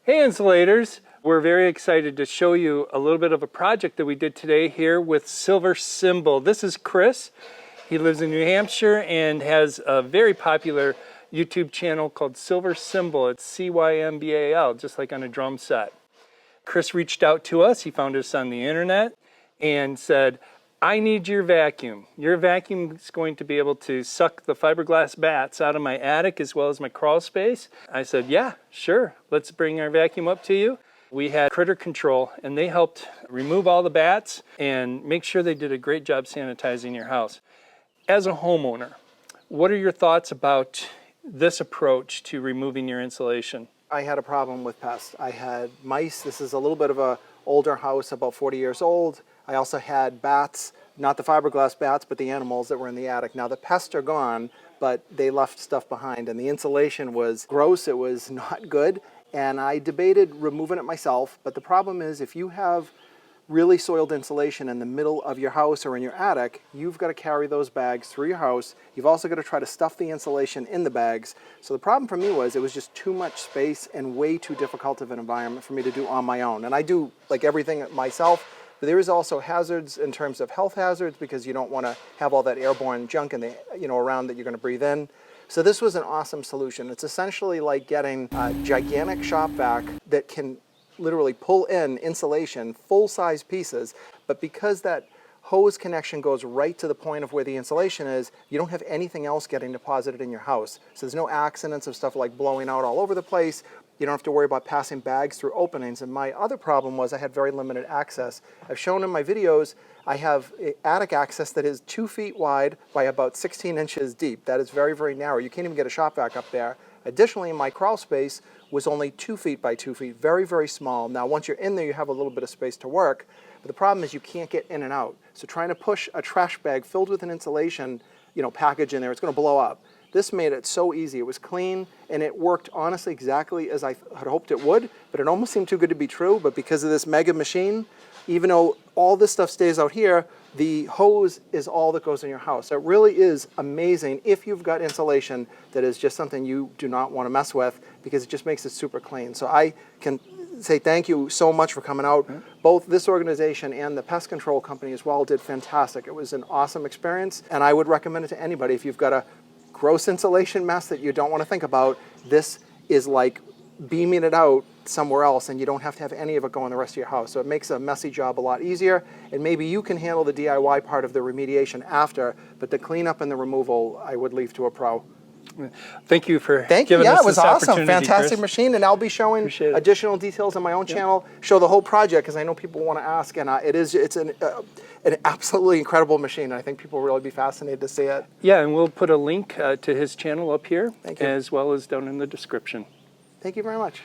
Hey insulators, we're very excited to show you a little bit of a project that we did today here with Silver Cymbal. This is Chris. He lives in New Hampshire and has a very popular YouTube channel called Silver Cymbal. It's C-Y-M-B-A-L, just like on a drum set. Chris reached out to us, he found us on the internet and said, I need your vacuum. Your vacuum is going to be able to suck the fiberglass bats out of my attic as well as my crawl space. I said, yeah, sure, let's bring our vacuum up to you. We had Critter Control and they helped remove all the bats and make sure they did a great job sanitizing your house. As a homeowner, what are your thoughts about this approach to removing your insulation? I had a problem with pests. I had mice. This is a little bit of a older house, about 40 years old. I also had bats, not the fiberglass bats, but the animals that were in the attic. Now the pests are gone, but they left stuff behind and the insulation was gross. It was not good. And I debated removing it myself. But the problem is if you have really soiled insulation in the middle of your house or in your attic, you've got to carry those bags through your house. You've also got to try to stuff the insulation in the bags. So the problem for me was it was just too much space and way too difficult of an environment for me to do on my own. And I do like everything myself, but there is also hazards in terms of health hazards because you don't want to have all that airborne junk in the, around that you're going to breathe in. So this was an awesome solution. It's essentially like getting a gigantic shop vac that can literally pull in insulation, full-size pieces, but because that hose connection goes right to the point of where the insulation is, you don't have anything else getting deposited in your house. So there's no accidents of stuff like blowing out all over the place. You don't have to worry about passing bags through openings. And my other problem was I had very limited access. I've shown in my videos, I have attic access that is 2 feet wide by about 16 inches deep. That is very, very narrow. You can't even get a shop vac up there. Additionally, my crawl space was only 2 feet by 2 feet, very, very small. Now, once you're in there, you have a little bit of space to work, but the problem is you can't get in and out. So trying to push a trash bag filled with an insulation, package in there, it's gonna blow up. This made it so easy. It was clean, and it worked honestly exactly as I had hoped it would, but it almost seemed too good to be true, but because of this mega machine, even though all this stuff stays out here, the hose is all that goes in your house. So it really is amazing if you've got insulation that is just something you do not want to mess with because it just makes it super clean. So I can say thank you so much for coming out. Both this organization and the pest control company as well did fantastic. It was an awesome experience, and I would recommend it to anybody. If you've got a gross insulation mess that you don't want to think about, this is like beaming it out somewhere else, and you don't have to have any of it go in the rest of your house. So it makes a messy job a lot easier, and maybe you can handle the DIY part of the remediation after, but the cleanup and the removal, I would leave to a pro. Thank you for giving us this opportunity. Yeah, it was awesome. Fantastic Chris. Machine, and I'll be showing additional details on my own channel, show the whole project, because I know people want to ask, and it's an absolutely incredible machine, and I think people will really be fascinated to see it. Yeah, and we'll put a link to his channel up here, Thank you. as well as down in the description. Thank you very much.